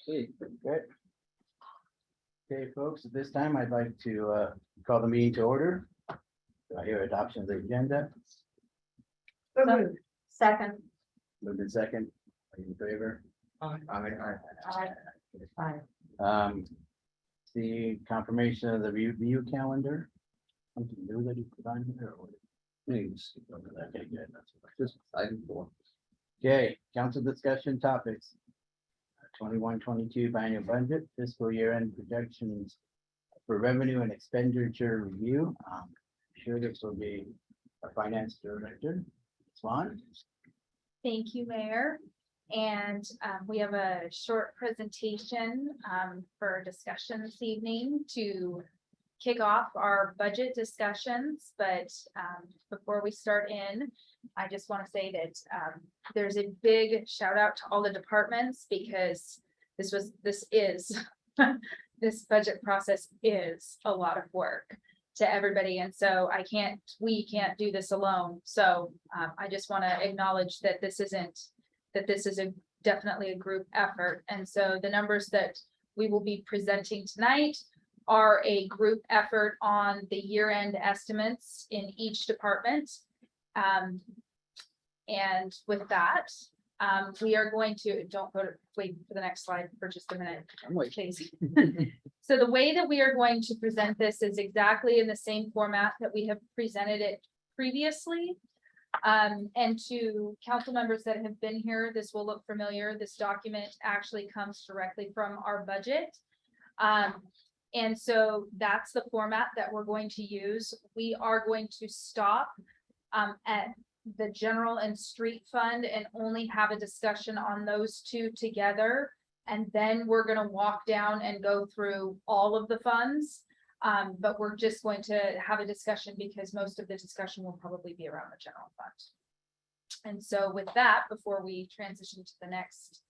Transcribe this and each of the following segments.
Okay. Okay, folks, at this time, I'd like to call the meeting to order. Do I hear adoption of the agenda? Second. Moved in second. Are you in favor? Aye. The confirmation of the review calendar. Something new that you put on here or? Please. Okay, good. Just item 4. Okay, council discussion topics. 21-22 biennial budget, fiscal year end projections for revenue and expenditure review. I'm sure this will be our finance director, Swan. Thank you, Mayor. And we have a short presentation for discussion this evening to kick off our budget discussions. But before we start in, I just want to say that there's a big shout out to all the departments because this this budget process is a lot of work to everybody. And so we can't do this alone. So I just want to acknowledge that this is definitely a group effort. And so the numbers that we will be presenting tonight are a group effort on the year-end estimates in each department. And with that, we are going to, wait for the next slide for just a minute. I'm waiting. Please. So the way that we are going to present this is exactly in the same format that we have presented it previously. And to council members that have been here, this will look familiar. This document actually comes directly from our budget. And so that's the format that we're going to use. We are going to stop at the general and street fund and only have a discussion on those two together. And then we're going to walk down and go through all of the funds. But we're just going to have a discussion because most of the discussion will probably be around the general fund. And so with that, before we transition to the next,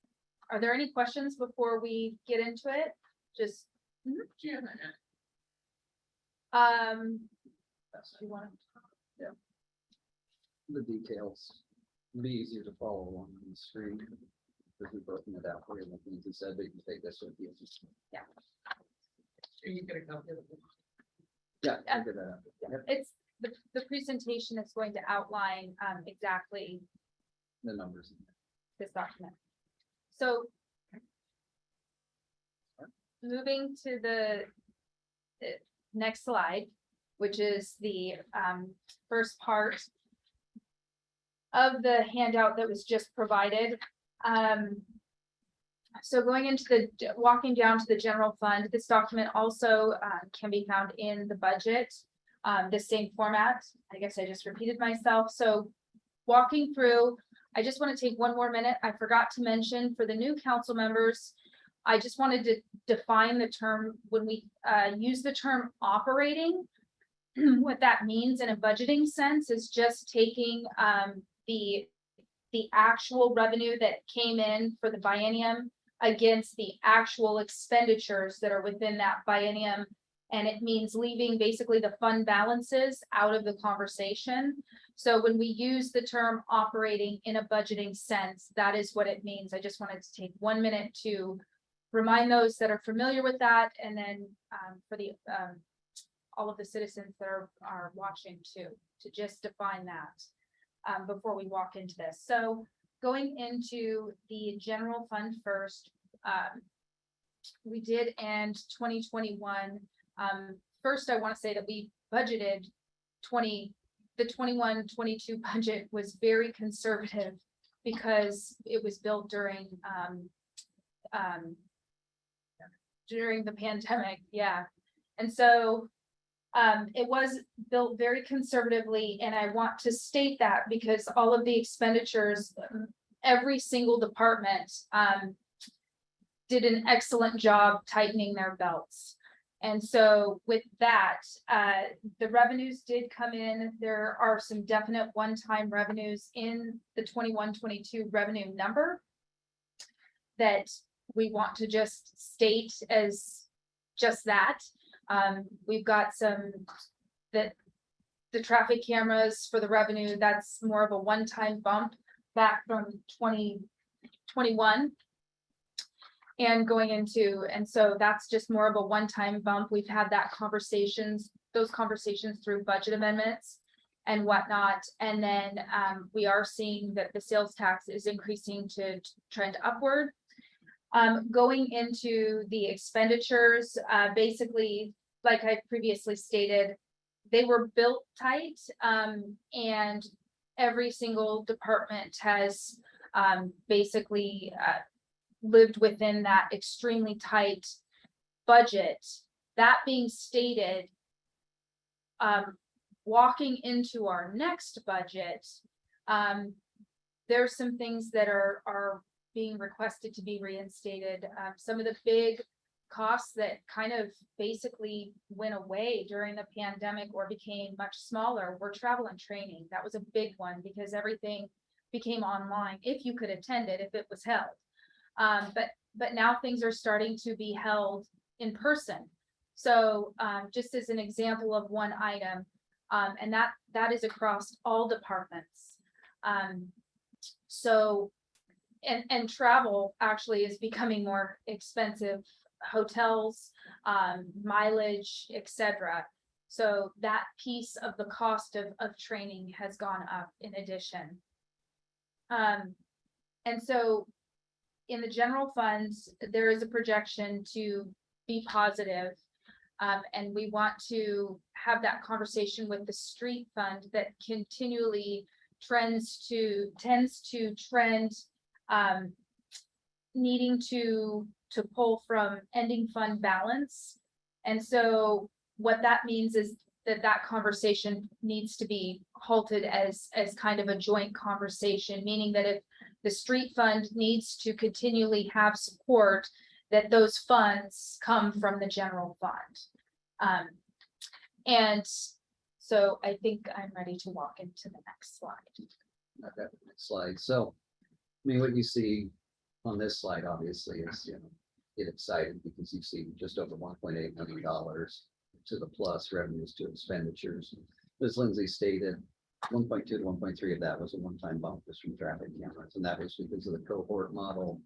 are there any questions before we get into it? Just. You want to? The details be easier to follow along on the screen because we've broken it out for you. Like Lindsay said, but you can take this with you. Yeah. Are you gonna come? Yeah. I'll get that. Yep, It's the presentation is going to outline exactly the numbers. this document. So moving to the next slide, which is the first part of the handout that was just provided. So going into walking down to the general fund, this document also can be found in the budget, the same format. I guess I just repeated myself. So walking through, I just want to take one more minute. I forgot to mention for the new council members, I just wanted to define the term when we use the term operating. What that means in a budgeting sense is just taking the actual revenue that came in for the biennium against the actual expenditures that are within that biennium. And it means leaving basically the fund balances out of the conversation. So when we use the term operating in a budgeting sense, that is what it means. I just wanted to take 1 minute to remind those that are familiar with that. And then for the all of the citizens that are watching too, to just define that before we walk into this. So going into the general fund first, we did end 2021. First, I want to say that we budgeted the 21-22 budget was very conservative because it was built during the pandemic. Yeah. And so it was built very conservatively, and I want to state that because all of the expenditures, every single department did an excellent job tightening their belts. And so with that, the revenues did come in. There are some definite one-time revenues in the 21-22 revenue number that we want to just state as just that. We've got some that the traffic cameras for the revenue, that's more of a one-time bump back from 2021. And going into, and so that's just more of a one-time bump. We've had those conversations through budget amendments and whatnot. And then we are seeing that the sales tax is increasing to trend upward. Going into the expenditures, basically, like I previously stated, they were built tight, and every single department has basically lived within that extremely tight budget. That being stated, walking into our next budget, there's some things that are being requested to be reinstated. Some of the big costs that kind of basically went away during the pandemic or became much smaller were travel and training. That was a big one because everything became online if you could attend it, if it was held. But now things are starting to be held in person. So just as an example of one item, and that is across all departments. So travel actually is becoming more expensive, hotels, mileage, etc. So that piece of the cost of training has gone up in addition. And so in the general funds, there is a projection to be positive. And we want to have that conversation with the street fund that continually tends to trend, needing to pull from ending fund balance. And so what that means is that conversation needs to be halted as kind of a joint conversation, meaning that if the street fund needs to continually have support, that those funds come from the general fund. And so I think I'm ready to walk into the next slide. Okay, next slide. So, I mean, what you see on this slide, obviously, is, you know, get excited because you see just over $1.8 million to the plus revenues to expenditures. As Lindsay stated, 1.2 to 1.3 of that was a one-time bump just from traffic cameras, and that was because of the cohort model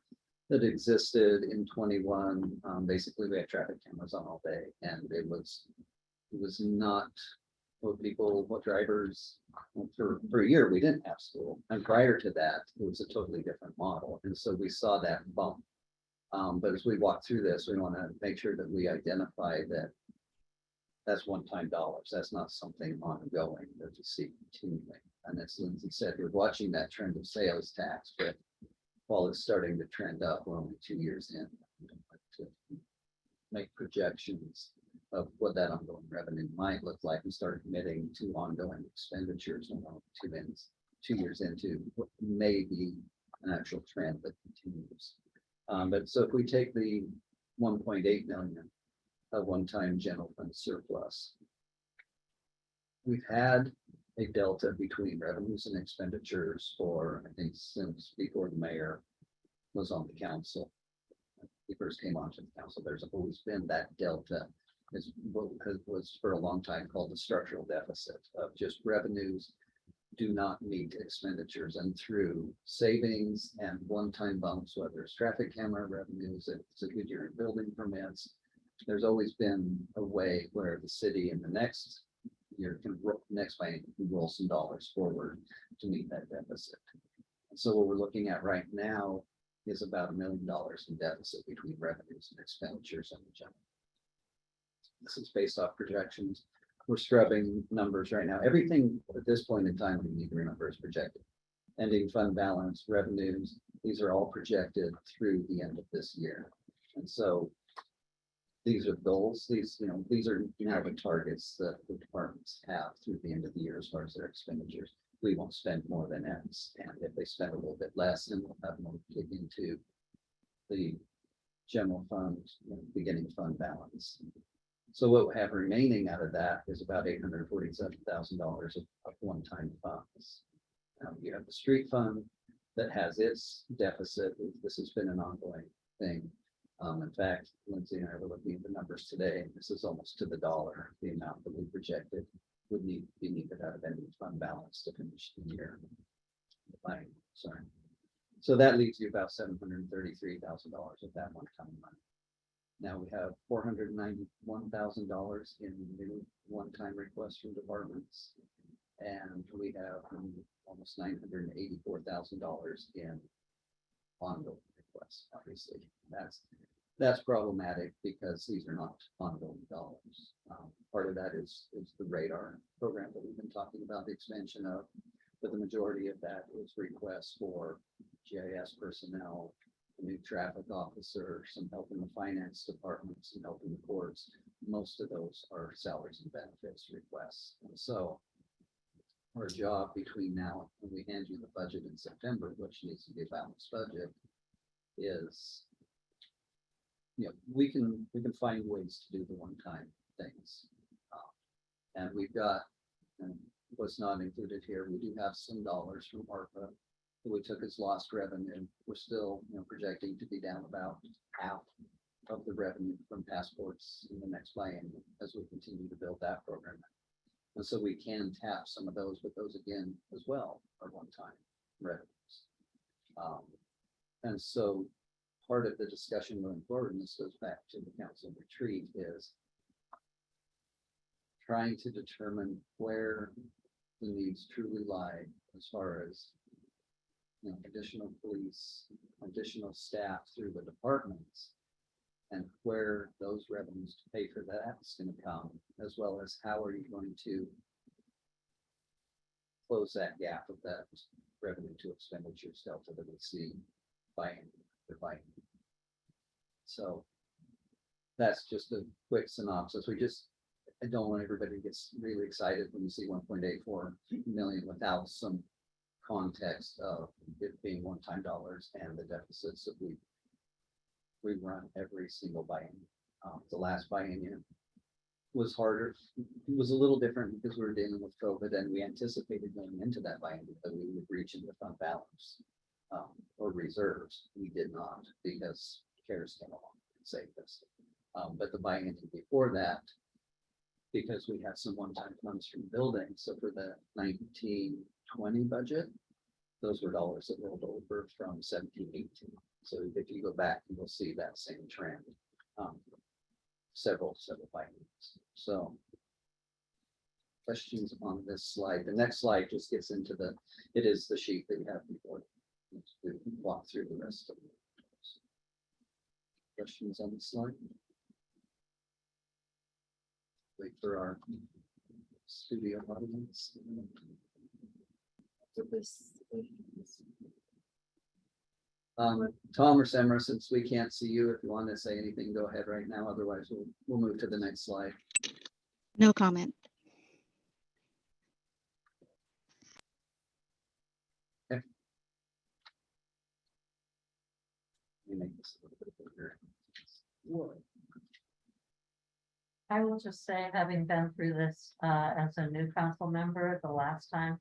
that existed in 21. Basically, we had traffic cameras on all day, and it was not what drivers for a year we didn't have school, and prior to that it was a totally different model, and so we saw that bump. But as we walk through this, we want to make sure that we identify that that's one-time dollars. That's not something ongoing that we see continuing. And as Lindsay said, we're watching that trend of sales tax, but while it's starting to trend up, we're only 2 years in. We don't like to make projections of what that ongoing revenue might look like and start committing to ongoing expenditures when we're 2 years into what may be an actual trend that continues. But so if we take the 1.8 million of one-time general fund surplus, we've had a delta between revenues and expenditures for, I think, since before the mayor was on the council. He first came onto the council. There's always been that delta, is what was for a long time called the structural deficit of just revenues do not meet expenditures, and through savings and one-time bumps, whether it's traffic camera revenues, it's a good year in building permits, there's always been a way where the city in the next year can roll some dollars forward to meet that deficit. And so what we're looking at right now is about $1 million in deficit between revenues and expenditures in the general. This is based off projections. We're scrubbing numbers right now. Everything at this point in time, we need to remember, is projected. Ending fund balance, revenues, these are all projected through the end of this year. And so these are goals. These are now the targets that the departments have through the end of the year as far as their expenditures. We won't spend more than X, and if they spend a little bit less, then we'll have more to dig into the general fund, beginning fund balance. So what we have remaining out of that is about $847,000 of one-time funds. You have the street fund that has its deficit. This has been an ongoing thing. In fact, Lindsay and I were looking at the numbers today. This is almost to the dollar, the amount that we projected would be needed out of ending fund balance to finish the year. So that leaves you about $733,000 of that one-time money. Now we have $491,000 in new one-time requests from departments. And we have almost $984,000 in ongoing requests. Obviously, that's problematic because these are not ongoing dollars. Part of that is the radar program that we've been talking about, the expansion of, but the majority of that is requests for GIS personnel, a new traffic officer, some help in the finance department, some help in the courts. Most of those are salaries and benefits requests. And so our job between now and when we hand you the budget in September, which needs to be a balanced budget, is, we can find ways to do the one-time things. And we've got, and what's not included here, we do have some dollars from ARPA that we took as lost revenue. We're still, projecting to be down about half of the revenue from passports in the next biennium as we continue to build that program. And so we can tap some of those, but those again, as well, are one-time revenues. And so part of the discussion going forward, and this goes back to the council retreat, is trying to determine where the needs truly lie as far as additional police, additional staff through the departments, and where those revenues to pay for that is going to come, as well as how are you going to close that gap of that revenue to expenditures delta that we see by so that's just a quick synopsis. I don't want everybody to get really excited when you see 1.84 million without some context of it being one-time dollars and the deficits that we run every single biennium. The last biennium was harder. It was a little different because we were dealing with COVID, and we anticipated going into that biennium that we would reach into fund balance or reserves. We did not, because CARES came along and saved us. But the biennium before that, because we had some one-time funds from building, so for the 1920 budget, those were dollars that rolled over from 17-18. So if you go back, you will see that same trend. Several bienniums. So questions on this slide. The next slide just gets into it is the sheet that you have before to walk through the rest of it. Questions on the slide? Wait for our studio audience. Tom or Samara, since we can't see you, if you want to say anything, go ahead right now. Otherwise, we'll move to the next slide. No comment. Okay. Let me make this a little bit bigger. I will just say, having been through this as a new council member the last time,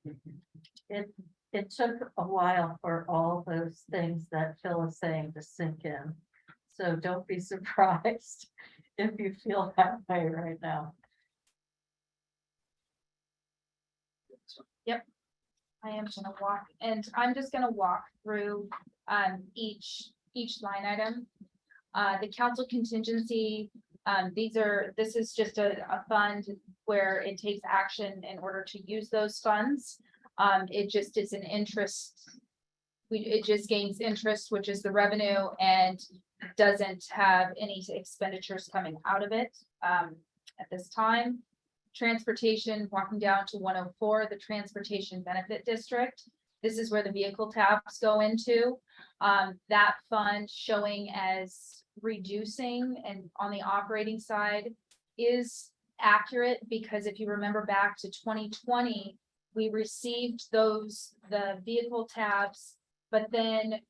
it took a while for all those things that Phil is saying to sink in. So don't be surprised if you feel that way right now. I am gonna walk, and I'm just gonna walk through each line item. The council contingency, this is just a fund where it takes action in order to use those funds. It just is an interest. It just gains interest, which is the revenue, and doesn't have any expenditures coming out of it at this time. Transportation, walking down to 104, the transportation benefit district. This is where the vehicle tabs go into. That fund showing as reducing, and on the operating side is accurate, because if you remember back to 2020, we received the vehicle tabs, but then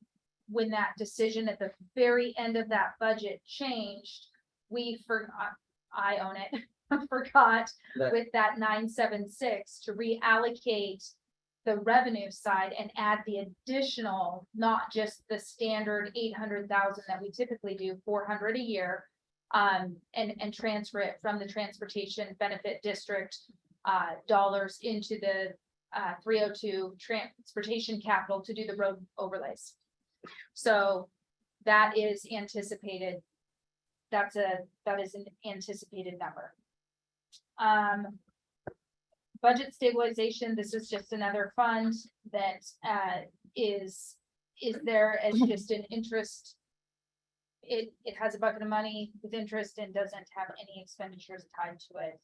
when that decision at the very end of that budget changed, we forgot, I own it, forgot with that 976 to reallocate the revenue side and add the additional, not just the standard 800,000 that we typically do, 400 a year, and transfer it from the transportation benefit district dollars into the 302 transportation capital to do the road overlays. So that is anticipated. That is an anticipated number. Budget stabilization, this is just another fund that is there as just an interest. It has a bucket of money with interest and doesn't have any expenditures tied to it.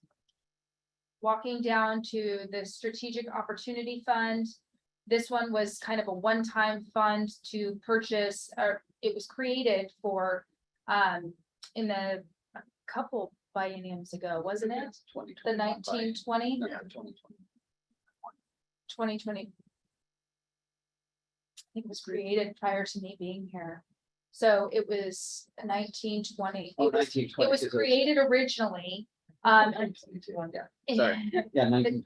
Walking down to the strategic opportunity fund. This one was kind of a one-time fund to purchase, or it was created for, in the a couple bienniums ago, wasn't it? The 1920, 2020. I think it was created prior to me being here. So it was 1920. Oh, It was 1920. it was created originally. Sorry. Yeah, 19.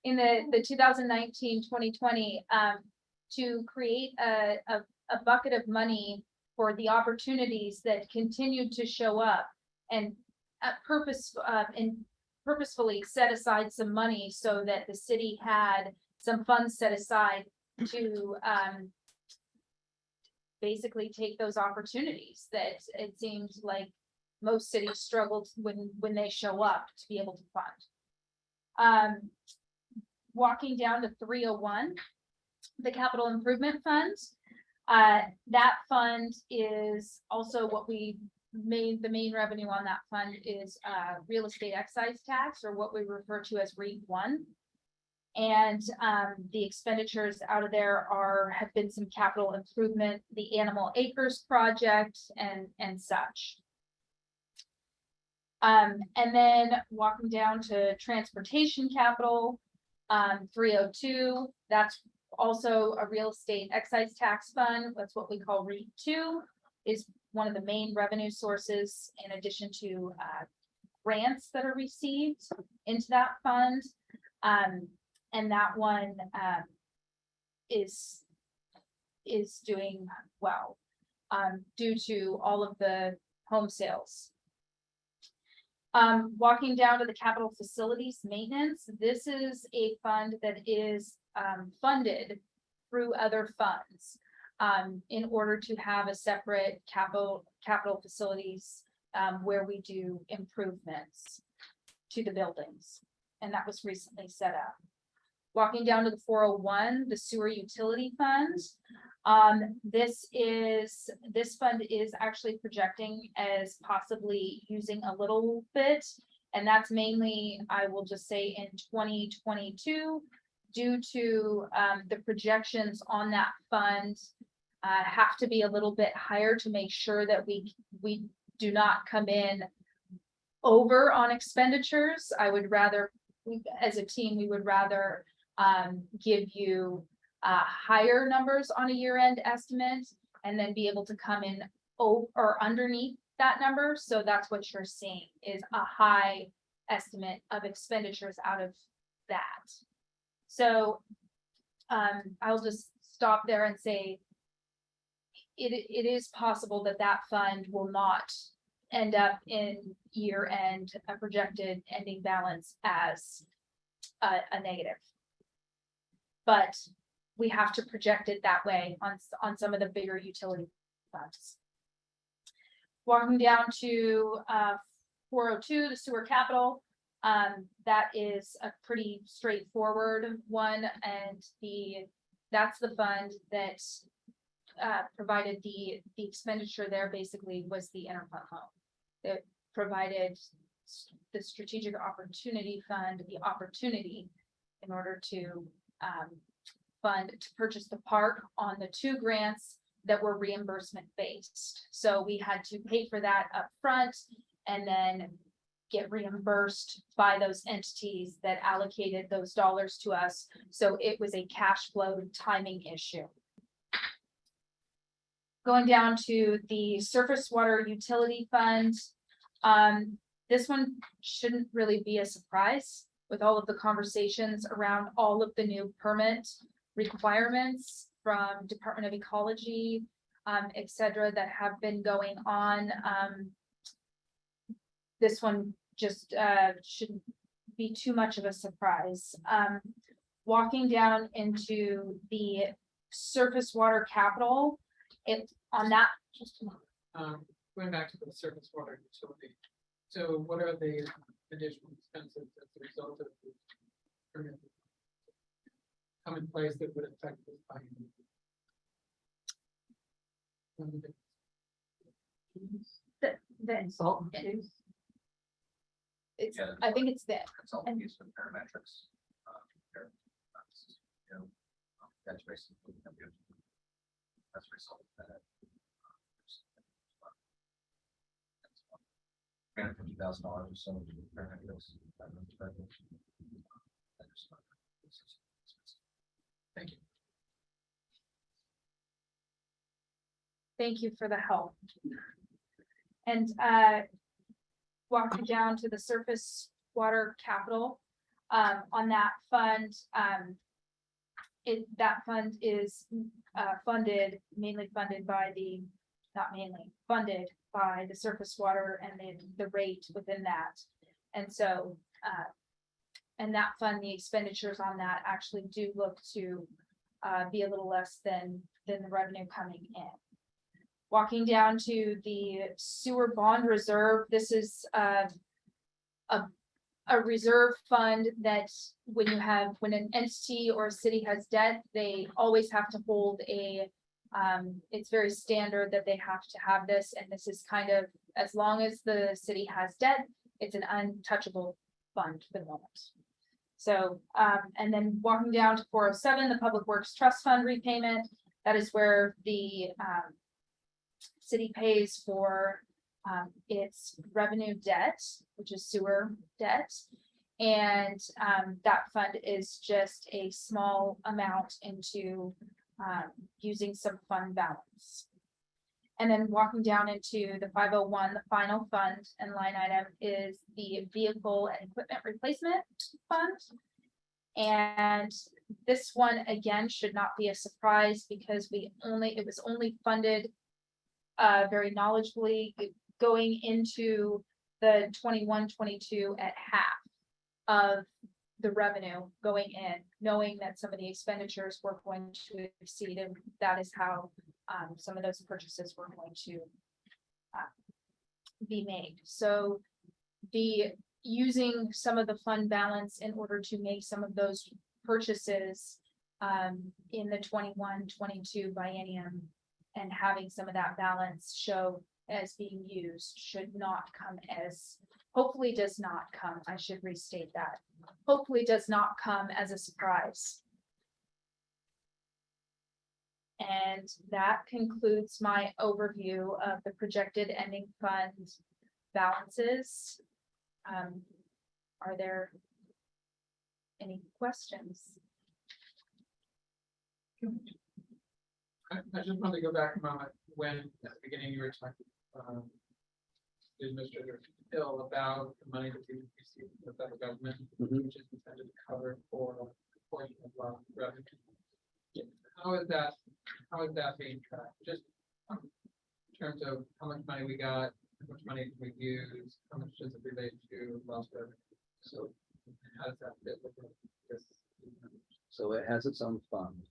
In the 2019-2020, to create a bucket of money for the opportunities that continued to show up and purposefully set aside some money so that the city had some funds set aside to basically take those opportunities that it seems like most cities struggled when they show up to be able to fund. Walking down to 301, the capital improvement fund. That fund is also what we made, the main revenue on that fund is real estate excise tax, or what we refer to as REIT 1. And the expenditures out of there have been some capital improvement, the Animal Acres project and such. And then walking down to transportation capital, 302, that's also a real estate excise tax fund. That's what we call REIT 2, is one of the main revenue sources in addition to grants that are received into that fund. And that one is doing well due to all of the home sales. Walking down to the capital facilities maintenance, this is a fund that is funded through other funds in order to have a separate capital facilities where we do improvements to the buildings. And that was recently set up. Walking down to the 401, the sewer utility fund. This fund is actually projecting as possibly using a little bit, and that's mainly, I will just say, in 2022, due to the projections on that fund have to be a little bit higher to make sure that we do not come in over on expenditures. I would rather, as a team, we would rather give you higher numbers on a year-end estimate and then be able to come in over or underneath that number. So that's what you're seeing, is a high estimate of expenditures out of that. So I'll just stop there and say it is possible that that fund will not end up in year-end a projected ending balance as a negative. But we have to project it that way on some of the bigger utility funds. Walking down to 402, the sewer capital, that is a pretty straightforward one, and that's the fund that provided the expenditure there. Basically was the interfund loan that provided the strategic opportunity fund the opportunity in order to fund to purchase the park on the 2 grants that were reimbursement based. So we had to pay for that up front and then get reimbursed by those entities that allocated those dollars to us. So it was a cash flow timing issue. Going down to the surface water utility fund. This one shouldn't really be a surprise with all of the conversations around all of the new permit requirements from Department of Ecology, et cetera, that have been going on. This one just shouldn't be too much of a surprise. Walking down into the surface water capital, on that, Going back to the surface water utility. So what are the additional expenses as a result of the permit come in place that would affect this by? the, Consultant fees. it's, Yeah, I think it's the, Consultant use for parametrics. You know, that's basically. That's a result of that. $350,000 or so. To parametrics. Thank you. thank you for the help. And, walking down to the surface water capital, on that fund, that fund is, mainly funded by not mainly, funded by the surface water and the rate within that. And so, and that fund, the expenditures on that actually do look to, be a little less than the revenue coming in. Walking down to the sewer bond reserve, this is, a reserve fund that when an entity or a city has debt, they always have to hold it's very standard that they have to have this, and this is kind of, as long as the city has debt, it's an untouchable fund for the moment. So, and then walking down to 407, the Public Works Trust Fund repayment, that is where the, city pays for its revenue debt, which is sewer debt. And that fund is just a small amount into using some fund balance. And then walking down into the 501, the final fund and line item is the vehicle and equipment replacement fund. And this one, again, should not be a surprise because it was only funded very knowledgeably going into the 21-22 at half of the revenue going in, knowing that some of the expenditures were going to exceed, and that is how some of those purchases were going to be made. So using some of the fund balance in order to make some of those purchases in the 21-22 biennium, and having some of that balance show as being used should not come as, hopefully does not come, I should restate that, hopefully does not come as a surprise. And that concludes my overview of the projected ending fund balances. Are there any questions? I just wanted to go back a moment when at the beginning you were talking, to Administrator Hill about the money that we received from the federal government, Mhm. which is intended to cover for a portion of our revenue. How is that being tracked? Just in terms of how much money we got, how much money did we use, how much does it relate to lost revenue? So how does that fit with this? So it has its own fund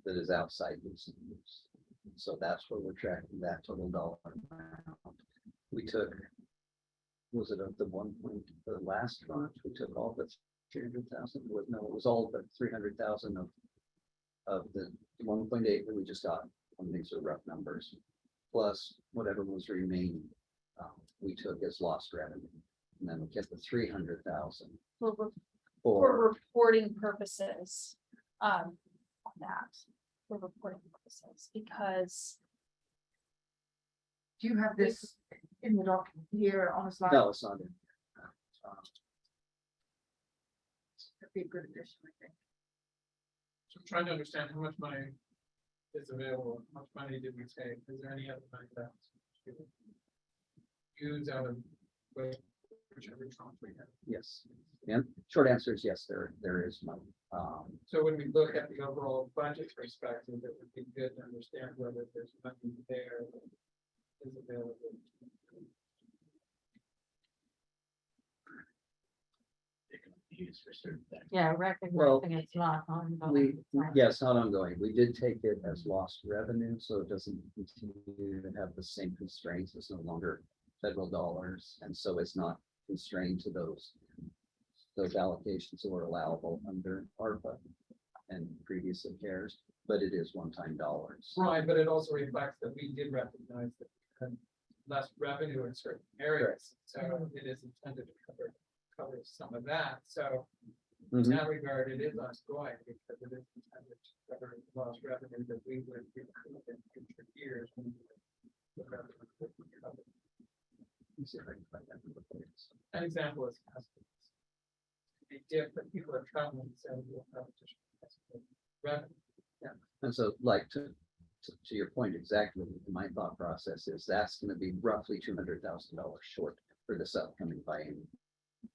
that is outside use and use. So that's where we're tracking that total dollar amount. We took, was it of the the last tranche, we took all the 300,000, no, it was all but 300,000 of the 1.8 that we just got. These are rough numbers, plus whatever was remaining, we took as lost revenue. And then we get the 300,000 For for, reporting purposes, on that, for reporting purposes, because Do you have this in the document here on a slide? no, it's not in. That'd be a good addition, I think. So I'm trying to understand how much money is available, how much money did we take, is there any other money that use out of whichever tranche we have? Yes, and short answer is yes, there is money. So when we look at the overall budget perspective, it would be good to understand whether there's money there that is available. They can use for certain things. Yeah, recognizing it's not ongoing. Yes, not ongoing. We did take it as lost revenue, so it doesn't continue to have the same constraints. It's no longer federal dollars, and so it's not constrained to those allocations that were allowable under ARPA and previous CARES, but it is one-time dollars. Right, but it also reflects that we did recognize that we had less revenue in certain areas, so it is intended to cover some of that, so. In Mhm. that regard, it is ongoing because it is intended to cover lost revenue that we would recoup in future years. When the revenue would be covered. Let me see if I can find that number for you. An example is customs. Be different, people are traveling, so we'll have additional revenue. And so like to your point exactly, my thought process is that's gonna be roughly $200,000 short for this upcoming biennium.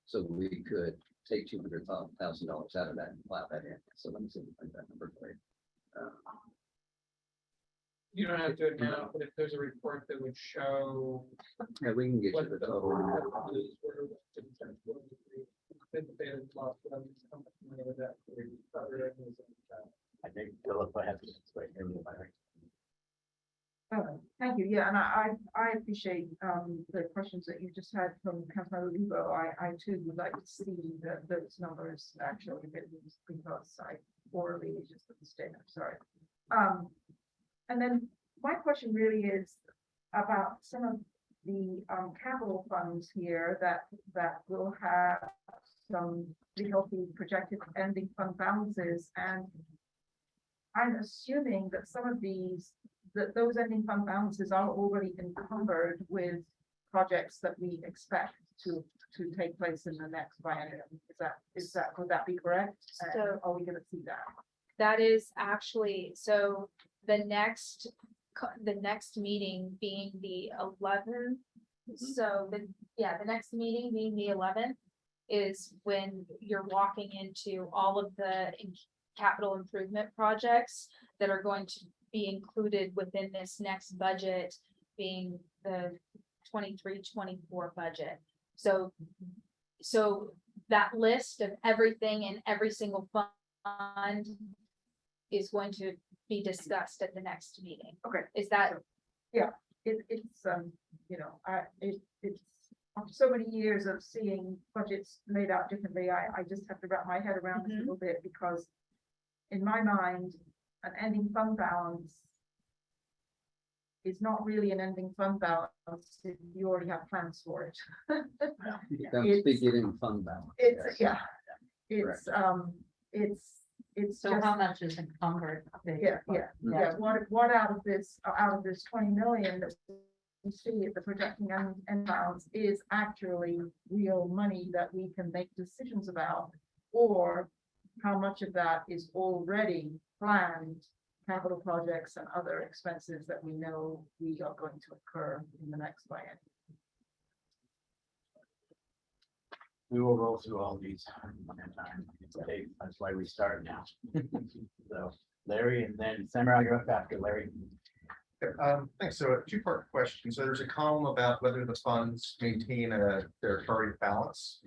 So we could take $200,000 out of that and plow that in. So let me see if I find that number for you. You don't have to do it now, but if there's a report that would show. Yeah, we can get you what the the total. revenues were, anticipated loss revenues, how much money would that cover? I think Philip, I have to explain everything. Thank you. Yeah, and I appreciate the questions that you just had from Councilmember Lugo. I too would like to see those numbers actually written because I orally just put the statement, sorry. And then my question really is about some of the capital funds here that will have some pretty healthy projected ending fund balances, and I'm assuming that some of those ending fund balances are already encumbered with projects that we expect to take place in the next biennium. Would that be correct? So- Are we gonna see that? That is actually, so the next meeting being the 11th. So the next meeting being the 11th is when you're walking into all of the capital improvement projects that are going to be included within this next budget, being the 23-24 budget. So that list of everything in every single fund is going to be discussed at the next meeting. Okay. Is that, It's it's after so many years of seeing budgets laid out differently, I just have to wrap my head around this a little bit, because in my mind, an ending fund balance is not really an ending fund balance if you already have plans for it. That's beginning fund balance. It's, yes. it's, it's So just, how much is encumbered? yeah, what out of this 20 million that we see at the projecting end balance is actually real money that we can make decisions about, or how much of that is already planned capital projects and other expenses that we know we are going to incur in the next biennium. We will go through all these one at a time. That's why we start now. So Larry, and then Samurai, you're up after Larry. Thanks. So a two-part question. So there's a column about whether the funds maintain their target balance.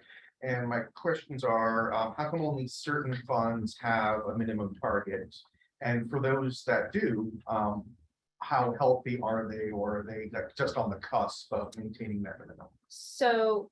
And my questions are, how come only certain funds have a minimum target? And for those that do, how healthy are they, or are they just on the cusp of maintaining that minimum? so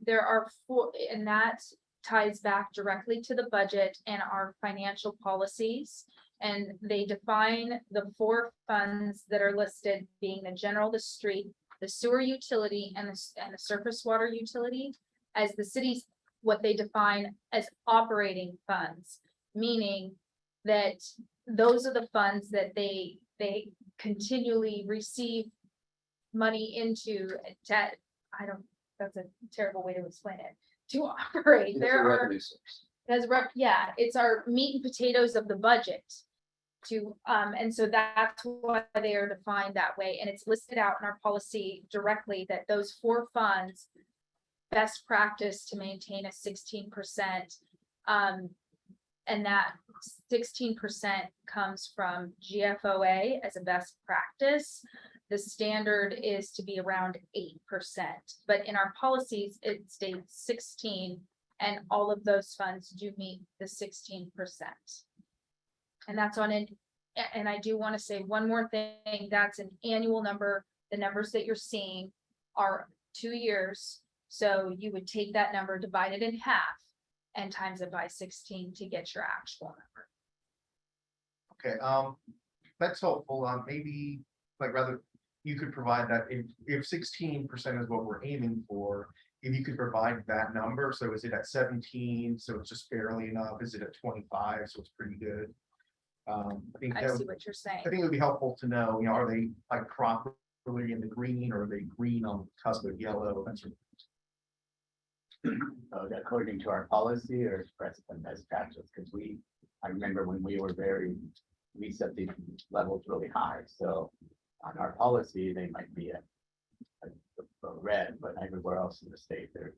there are four, and that ties back directly to the budget and our financial policies. And they define the four funds that are listed, being the general, the street, the sewer utility, and the surface water utility, as the city's, what they define as operating funds, meaning that those are the funds that they continually receive money into that's a terrible way to explain it, to operate. It's There a are, revenue source. it's our meat and potatoes of the budget. And so that's why they are defined that way, and it's listed out in our policy directly that those four funds, best practice to maintain a 16%, and that 16% comes from GFOA as a best practice. The standard is to be around 8%, but in our policies, it states 16 And all of those funds do meet the 16%. And that's on an, and I do want to say one more thing, that's an annual number. The numbers that you're seeing are 2 years. So you would take that number, divide it in half, and times it by 16 to get your actual number. Okay, that's helpful. Maybe, like, rather, you could provide that if 16% is what we're aiming for, if you could provide that number. So is it at 17? So it's just barely enough? Is it at 25? So it's pretty good. I think I that see would, what you're saying. I think it would be helpful to know, are they like properly in the green, or are they green on the cusp of yellow? That's According to our policy or precedent as practice, because I remember when we were we set these levels really high, so on our policy, they might be a red, but everywhere else in the state, they're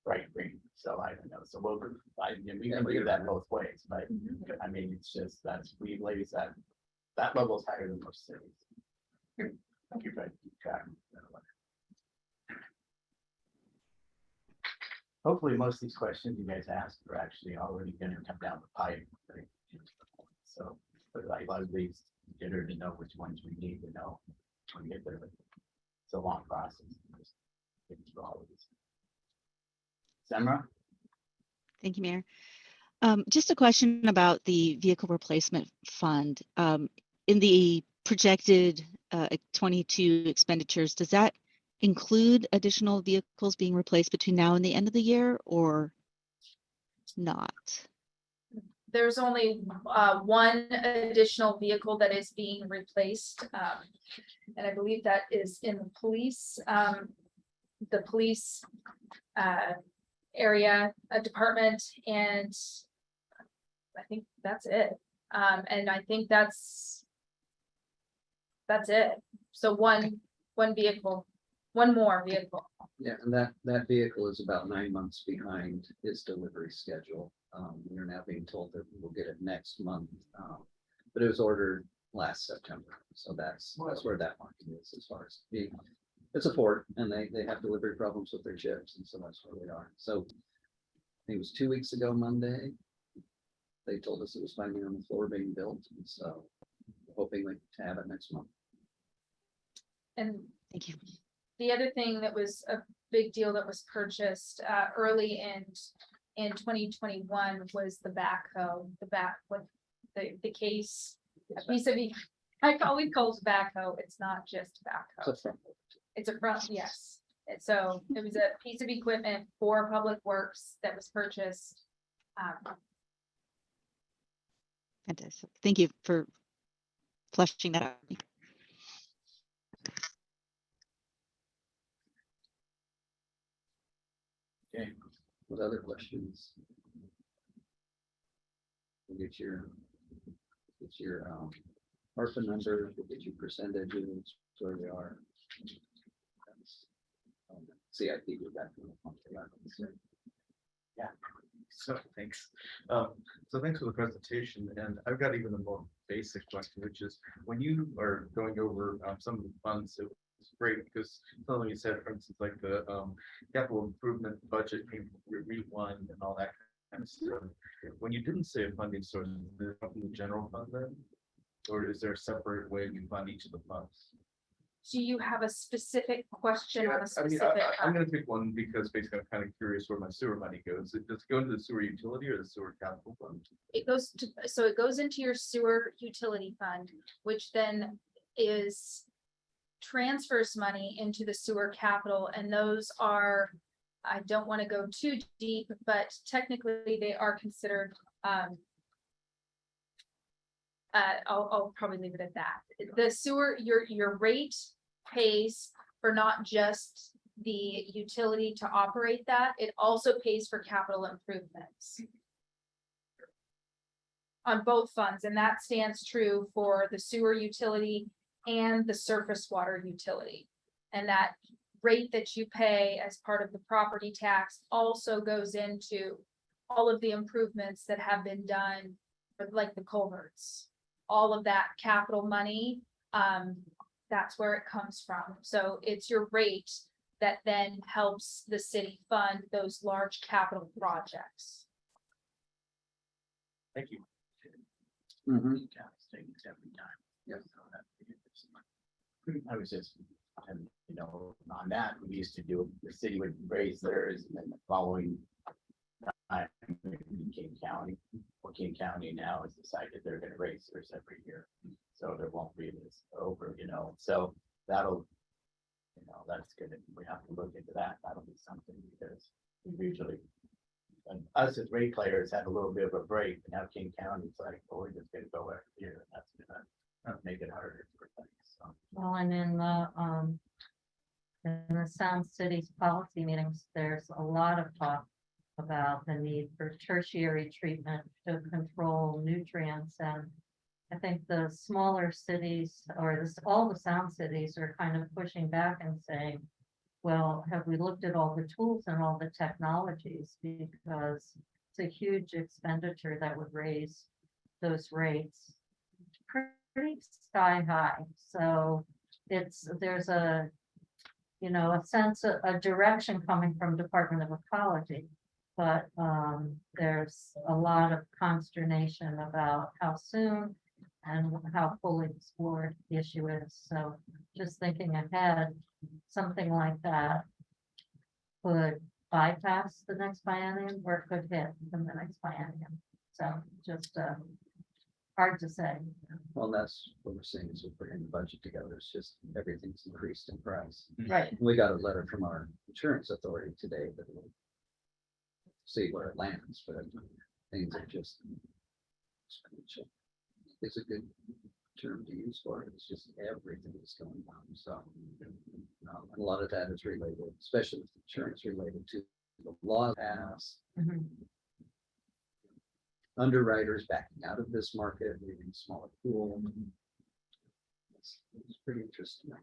bright green, so I don't know, so we can do that both ways, but I mean, it's just, we ladies that level is higher than most cities. Thank you for keeping track. Hopefully, most of these questions you guys asked are actually already gonna come down the pipe. Right? So, but like a lot of these, get her to know which ones we need to know when we get there. It's a long process. Just get through all of these. Samra? Thank you, Mayor. Just a question about the vehicle replacement fund. In the projected 22 expenditures, does that include additional vehicles being replaced between now and the end of the year, or not? There's only one additional vehicle that is being replaced. And I believe that is in the police area department, and I think that's it. And I think that's it. So one vehicle, one more vehicle. Yeah, and that vehicle is about 9 months behind its delivery schedule. We're now being told that we'll get it next month. But it was ordered last September, so that's where that market is as far as being. It's a Ford, and they have delivery problems with their chips, and so that's where they are. So I think it was 2 weeks ago Monday. They told us it was finally on the floor being built, and so hoping to have it next month. And Thank you. the other thing that was a big deal that was purchased early in 2021 was the backhoe, with the case, a piece of, I always call it backhoe. It's not just backhoe. It's a front, yes. And so it was a piece of equipment for Public Works that was purchased. Fantastic. Thank you for fleshing that out. Okay. What other questions? We'll get your ARPA number, we'll get you percentages, where they are. CIP, we're back. Yeah. So thanks. So thanks for the presentation, and I've got even a more basic question, which is when you are going over some of the funds, it was great because something you said, for instance, like the capital improvement budget being rewind and all that kind of stuff. When you didn't say a funding source, is it from the general fund then, or is there a separate way you fund each of the funds? Do you have a specific question on a I'm specific? gonna pick one because basically I'm kind of curious where my sewer money goes. Does it go into the sewer utility or the sewer capital fund? It goes to, so it goes into your sewer utility fund, which then transfers money into the sewer capital, and those are, I don't want to go too deep, but technically they are considered, I'll probably leave it at that. The sewer, your rate pays for not just the utility to operate that, it also pays for capital improvements on both funds, and that stands true for the sewer utility and the surface water utility. And that rate that you pay as part of the property tax also goes into all of the improvements that have been done, like the culverts, all of that capital money, that's where it comes from. So it's your rate that then helps the city fund those large capital projects. Thank you. Mhm. Yeah, it's taking its every time. Yep. So I was just, and you know, on that, we used to do, the city would raise theirs and then the following time, King County, or King County now has decided they're gonna raise theirs every year. So there won't be this over, you know, so that'll, you know, that's good. We have to look into that. That'll be something because we usually, and us as rate players had a little bit of a break, and now King County's like, oh, we're just gonna go every year, and that's gonna make it harder for things, so. Well, and in the Sound Cities policy meetings, there's a lot of talk about the need for tertiary treatment to control nutrients. And I think the smaller cities or all the Sound cities are kind of pushing back and saying, well, have we looked at all the tools and all the technologies? Because it's a huge expenditure that would raise those rates pretty sky high. So there's a, you know, a sense of a direction coming from Department of Ecology. But there's a lot of consternation about how soon and how fully explored the issue is. So just thinking ahead, something like that could bypass the next biennium or could hit in the next biennium. So just hard to say. Well, that's what we're saying is we're putting the budget together. It's just everything's increased in price. Right. We got a letter from our insurance authority today that will see where it lands, but things are just exponential. It's a good term to use for it. It's just everything is going on. So a lot of that is related, especially with insurance related to the law passed, Mhm. underwriters backing out of this market, leaving smaller pool. It's pretty interesting.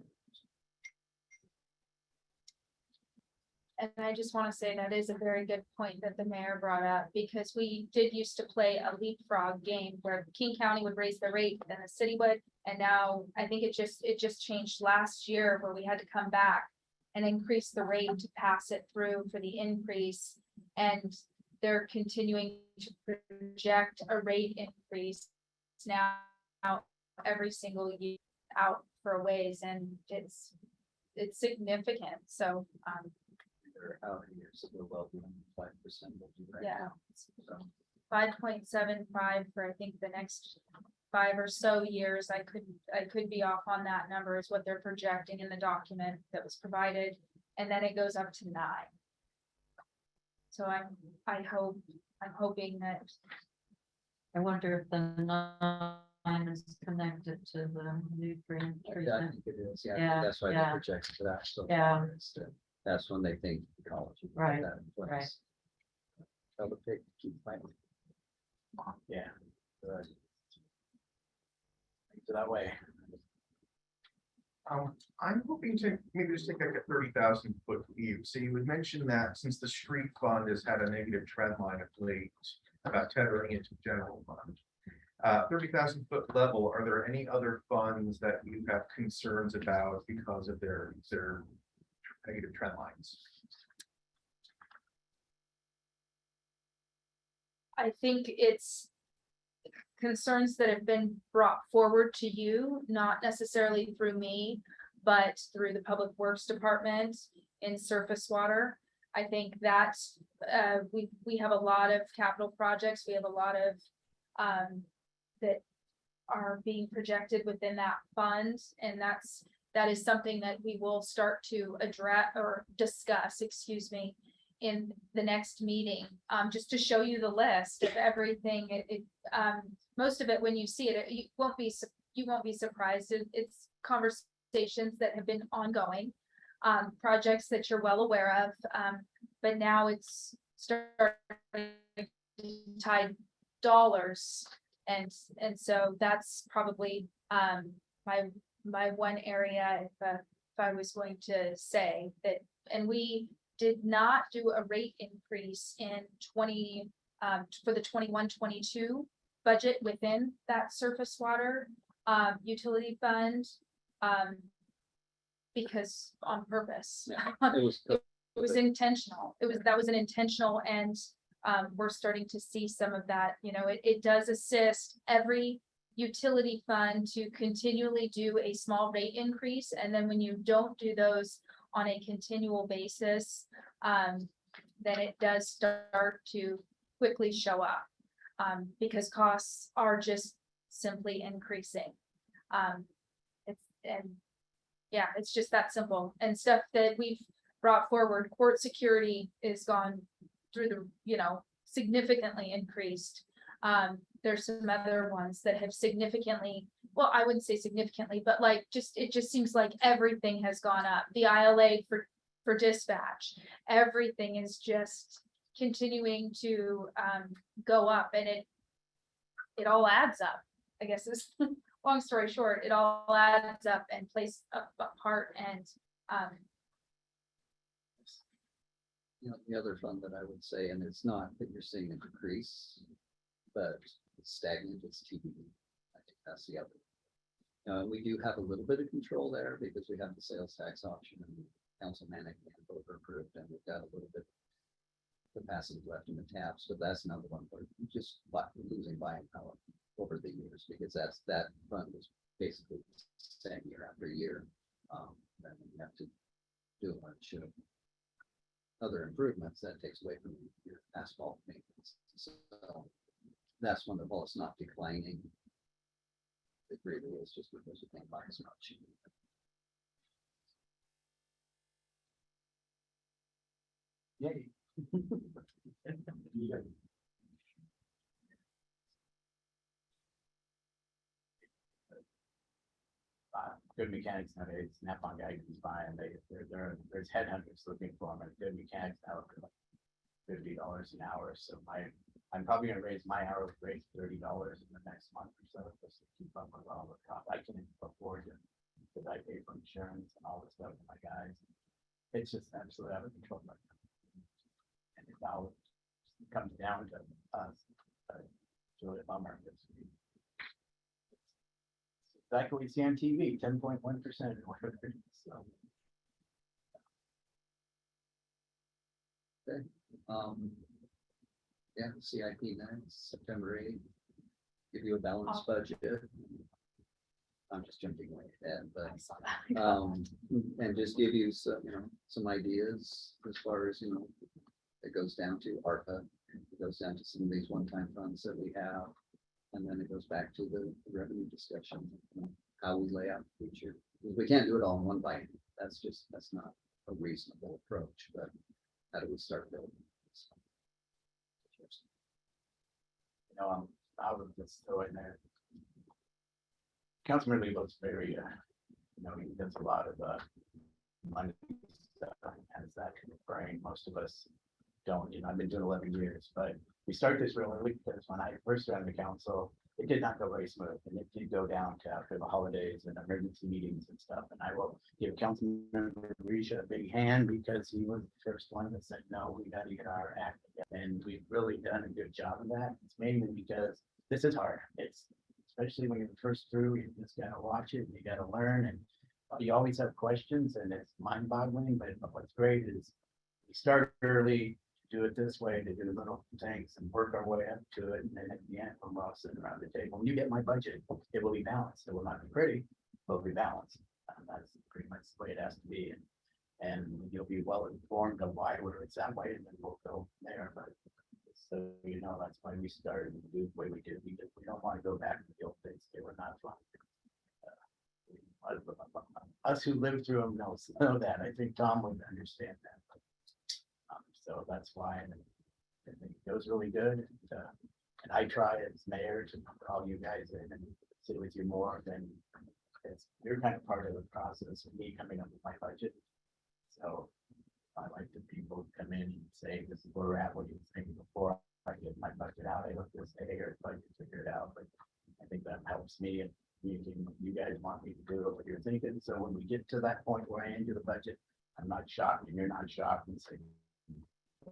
And I just want to say that is a very good point that the mayor brought up, because we did used to play a leapfrog game where King County would raise the rate, then the city would. And now I think it just changed last year where we had to come back and increase the rate to pass it through for the increase. And they're continuing to project a rate increase now every single year out for a ways, and it's significant. So Or how many years it will well beyond 5% will be right yeah, now. So 5.75 for I think the next 5 or so years. I could be off on that number is what they're projecting in the document that was provided, and then it goes up to 9. So I'm hoping that I wonder if the 9 is connected to the nutrient I treatment. think it is, yeah, Yeah, that's why they yeah. project for that. So Yeah. far, is that that's when they think ecology. will put Right, that in place. right. Tell the pig to keep fighting. Yeah. Good. So that way. I'm hoping to maybe just take like a 30,000 foot view. So you would mention that since the street fund has had a negative trend line of late, about tethering into general fund. 30,000 foot level, are there any other funds that you have concerns about because of their negative trend lines? I think it's concerns that have been brought forward to you, not necessarily through me, but through the Public Works Department in surface water. I think that we have a lot of capital projects. We have a lot of that are being projected within that fund, and that is something that we will start to address or discuss, excuse me, in the next meeting, just to show you the list of everything. Most of it, when you see it, you won't be surprised. It's conversations that have been ongoing, projects that you're well aware of, but now it's starting to tie dollars, and so that's probably my one area if I was going to say that. And we did not do a rate increase in for the 21-22 budget within that surface water utility fund. because on purpose. It was, It was intentional. That was an intentional, and we're starting to see some of that, it does assist every utility fund to continually do a small rate increase. And then when you don't do those on a continual basis, then it does start to quickly show up. Because costs are just simply increasing. It's just that simple, and stuff that we've brought forward. Court security is gone through the, significantly increased. There's some other ones that have significantly, well, I wouldn't say significantly, but like, it just seems like everything has gone up. The ILA for dispatch, everything is just continuing to go up, and it all adds up. I guess is long story short, it all adds up and plays a part. And the other fund that I would say, and it's not that you're seeing a decrease, but it's stagnant, it's TBD. I think that's the other. We do have a little bit of control there because we have the sales tax option and council management both are approved, and we've got a little bit capacity left in the taps, but that's another one where we just losing buying power over the years, because that fund was basically staying year after year. And you have to do a bunch of other improvements that takes away from your asphalt maintenance. So that's one that, while it's not declining, it really is just because you can't buy as much. Yay. Good mechanics nowadays, Snap-on guy can buy, and there's headhunters looking for them, and good mechanics now for like $50 an hour. So I'm probably gonna raise my hourly rate $30 in the next month or so, just to keep up with all the costs. I can afford it because I pay for insurance and all this stuff for my guys. It's just absolutely out of control right now. And it all comes down to us. It's really a bummer. Exactly what you see on TV, 10.1%. So. Okay. Yeah, CIP next, September 8th. Give you a balanced budget. I'm just jumping way ahead, I saw that. but and just give you some ideas as far as it goes down to ARPA, it goes down to some of these one-time funds that we have. And then it goes back to the revenue discussion, how we lay out the future. We can't do it all in one bite. That's not a reasonable approach, but how do we start building? I would just throw in there. Councilman Lebo's very, he does a lot of money stuff, has that in the brain. Most of us don't. I've been doing 11 years, but we start this real early because when I first ran the council, it did not go very smooth, and it did go down to after the holidays and emergency meetings and stuff. And I will give Councilmember Risha a big hand because he was the first one that said, no, we got to get our act together. And we've really done a good job of that. It's mainly because this is hard. It's especially when you're first through, you just got to watch it and you got to learn, and you always have questions, and it's mind-boggling. But what's great is we start early, do it this way, to do little things and work our way up to it. And then at the end, when we're all sitting around the table, when you get my budget, it will be balanced. It will not be pretty, but it'll be balanced. That's pretty much the way it has to be. And you'll be well informed of why it's that way, and then we'll go there. But so, that's why we started to do the way we did. We don't want to go back to the old days. They were not fun. Us who lived through them know that. I think Tom would understand that. So that's why I think it goes really good. And I try as mayor to put all you guys in and sit with you more than you're kind of part of the process of me coming up with my budget. So I like the people to come in and say, this is where we're at, what do you think, before I get my budget out. I look this, hey, here's budget, figure it out. But I think that helps me and communicating what you guys want me to do, what you're thinking. So when we get to that point where I end the budget, I'm not shocked and you're not shocked and say,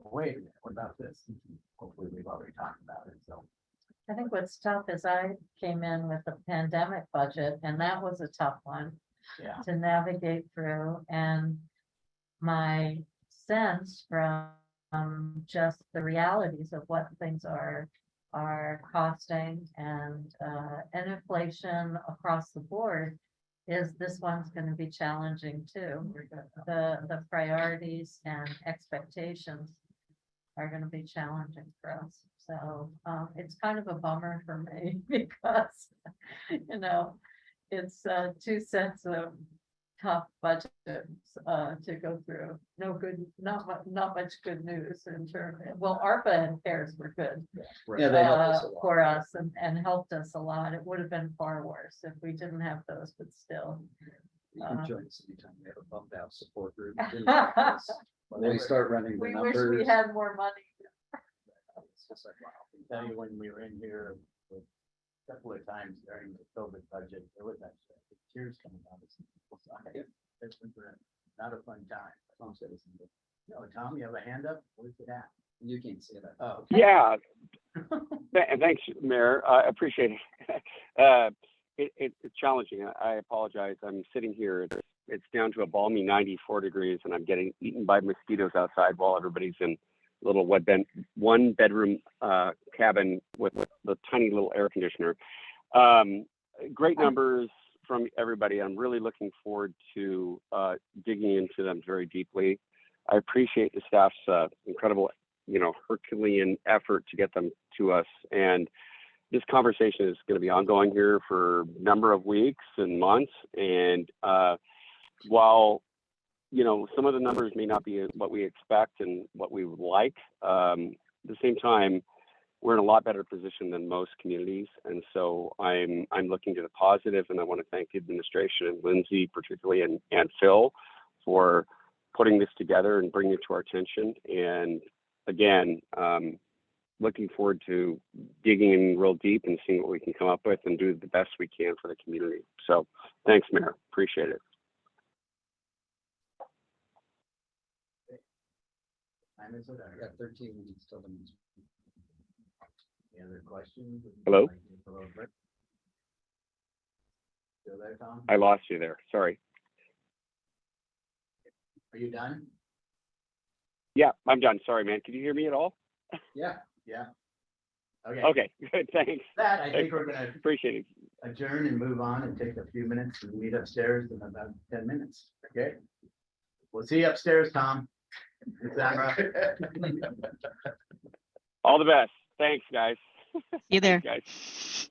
wait a minute, what about this? Hopefully we've already talked about it. So I think what's tough is I came in with a pandemic budget, and that was a tough one. Yeah. to navigate through. And my sense from just the realities of what things are costing and inflation across the board is this one's going to be challenging too. The priorities and expectations are going to be challenging for us. So it's kind of a bummer for me because, you know, it's 2 cents of tough budget to go through. No good, not much good news in terms, well, ARPA and CARES were good Yeah, they help us a lot. for us and helped us a lot. It would have been far worse if we didn't have those, but still. You can join us anytime we have a bump out support group. When we start running the We wish we numbers. had more money. It's just like, wow. I can tell you when we were in here with a couple of times during the COVID budget, there was actually tears coming out of some people's eyes. It was not a fun time. Tom said it's- No, Tom, you have a hand up? Where's it at? You can't see that. Oh, Yeah. Thanks, Mayor. I appreciate it. It's challenging. I apologize. I'm sitting here. It's down to a balmy 94 degrees, and I'm getting eaten by mosquitoes outside while everybody's in a little one bedroom cabin with the tiny little air conditioner. Great numbers from everybody. I'm really looking forward to digging into them very deeply. I appreciate the staff's incredible, Herculean effort to get them to us. And this conversation is going to be ongoing here for a number of weeks and months. And while, some of the numbers may not be what we expect and what we would like, at the same time, we're in a lot better position than most communities. And so I'm looking to the positive, and I want to thank the administration and Lindsay particularly and Phil for putting this together and bringing it to our attention. And again, looking forward to digging in real deep and seeing what we can come up with and do the best we can for the community. So thanks, Mayor. Appreciate it. time is it? I got 13 minutes till the next. Any other questions? Hello? Still there, Tom? I lost you there. Sorry. Are you done? Yeah, I'm done. Sorry, man. Can you hear me at all? Yeah. Okay. Okay, good. Thanks. That, I think we're gonna Appreciate it. adjourn and move on and take a few minutes and meet upstairs in about 10 minutes, okay? We'll see you upstairs, Tom. Is that right? All the best. Thanks, guys. You there? Guys.